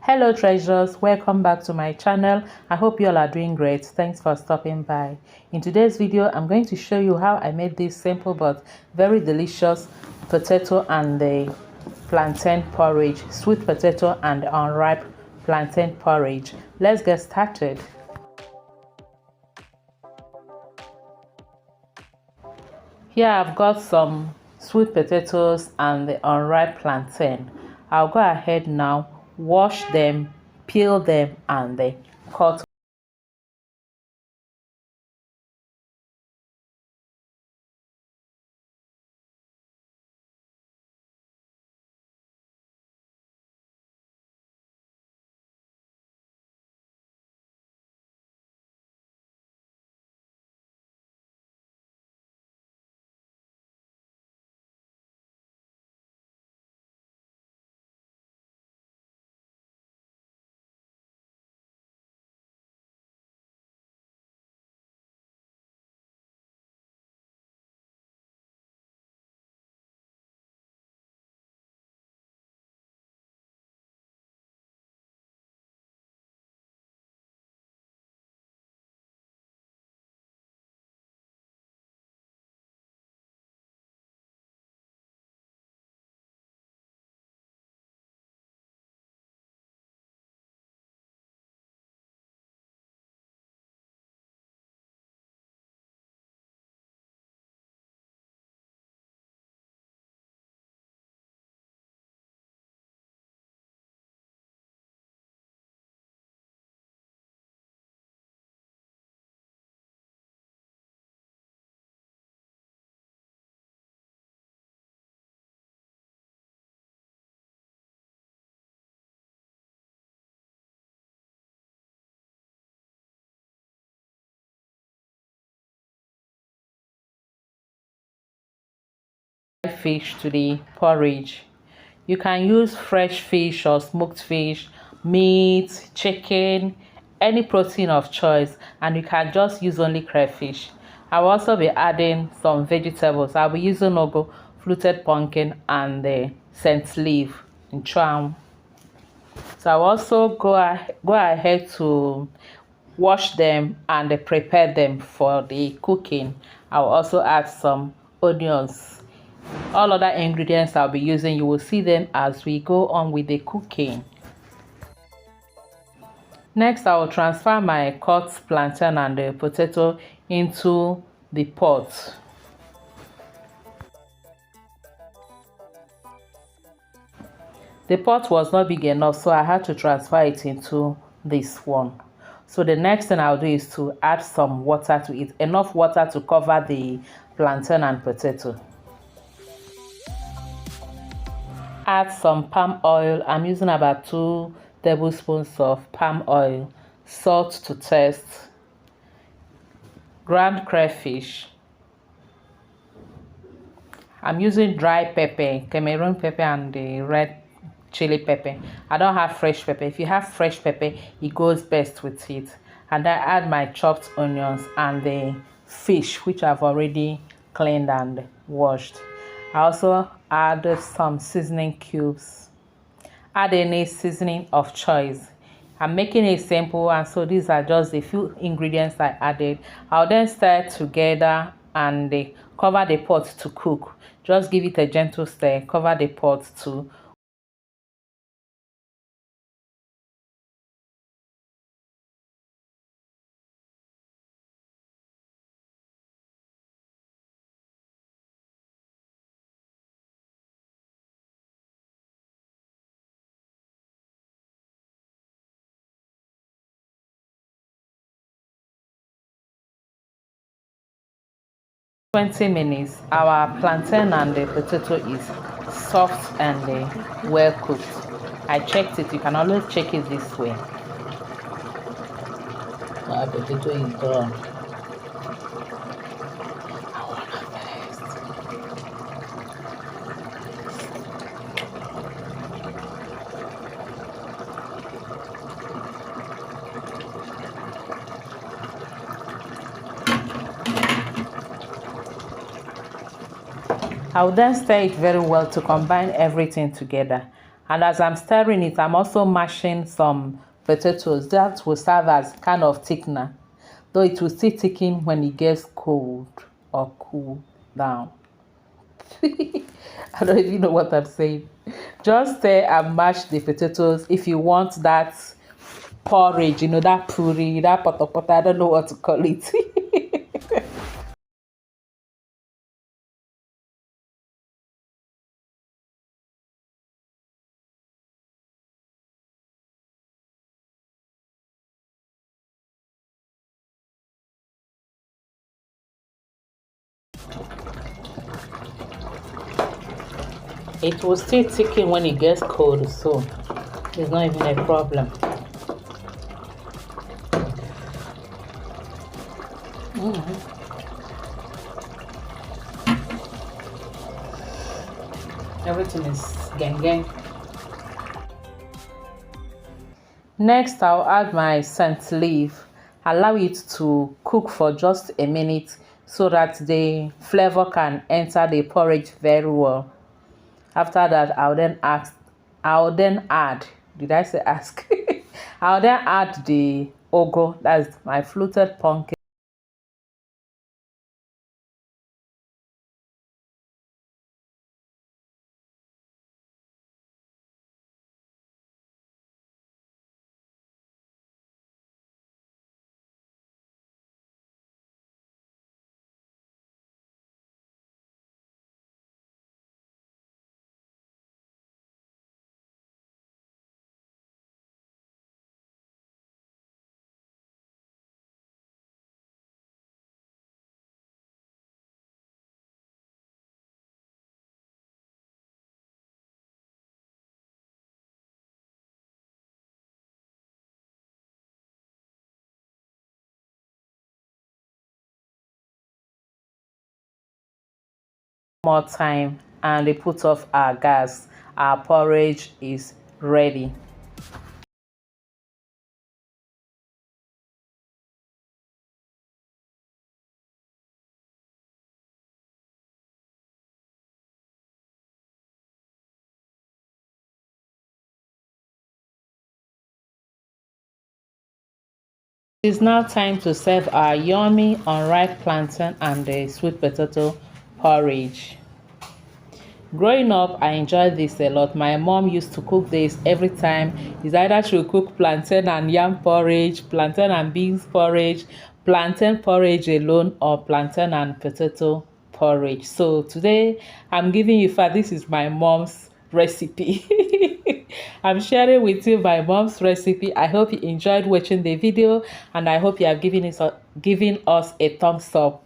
Hello treasures, welcome back to my channel. I hope you all are doing great. Thanks for stopping by. In today's video, I'm going to show you how I made this simple but very delicious potato and the plantain porridge, sweet potato and unripe plantain porridge. Let's get started. Here I've got some sweet potatoes and the unripe plantain. I'll go ahead now, wash them, peel them, and then cut. Fish to the porridge. You can use fresh fish or smoked fish, meat, chicken, any protein of choice, and you can just use only crayfish. I'll also be adding some vegetables. I'll be using ugu, fluted pumpkin, and the scent leaf in charm. So I'll also go ahead to wash them and prepare them for the cooking. I'll also add some onions. All other ingredients I'll be using, you will see them as we go on with the cooking. Next, I will transfer my cut plantain and the potato into the pot. The pot was not big enough, so I had to transfer it into this one. So the next thing I'll do is to add some water to it, enough water to cover the plantain and potato. Add some palm oil. I'm using about 2 tablespoons of palm oil, salt to taste, ground crayfish. I'm using dry pepper, Cameroon pepper, and the red chili pepper. I don't have fresh pepper. If you have fresh pepper, it goes best with it. And I add my chopped onions and the fish, which I've already cleaned and washed. I also add some seasoning cubes. Add any seasoning of choice. I'm making it simple, and so these are just a few ingredients I added. I'll then stir together and cover the pot to cook. Just give it a gentle stir, cover the pot to 20 minutes. Our plantain and the potato is soft and well cooked. I checked it. You can always check it this way. Our potato is done. I will then stir it very well to combine everything together. And as I'm stirring it, I'm also mashing some potatoes. That will serve as kind of thickener, though it will still thicken when it gets cold or cool down. I don't even know what I'm saying. Just stir and mash the potatoes if you want that porridge, that puri, that potopota, I don't know what to call it. It will still thicken when it gets cold, so it's not even a problem. Everything is gang gang. Next, I'll add my scent leaf. Allow it to cook for just a minute so that the flavor can enter the porridge very well. After that, I'll then add, did I say ask? I'll then add the ogo, that's my fluted pumpkin. More time and they put off our gas. Our porridge is ready. It's now time to serve our yummy unripe plantain and the sweet potato porridge. Growing up, I enjoyed this a lot. My mom used to cook this every time. It's either she would cook plantain and yam porridge, plantain and beans porridge, plantain porridge alone, or plantain and potato porridge. So today, I'm giving you this is my mom's recipe. I'm sharing with you my mom's recipe. I hope you enjoyed watching the video, and I hope you have given us a thumbs up.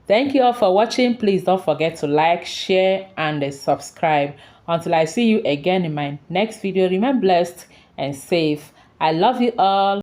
Thank you all for watching. Please don't forget to like, share, and subscribe. Until I see you again in my next video, remain blessed and safe. I love you all.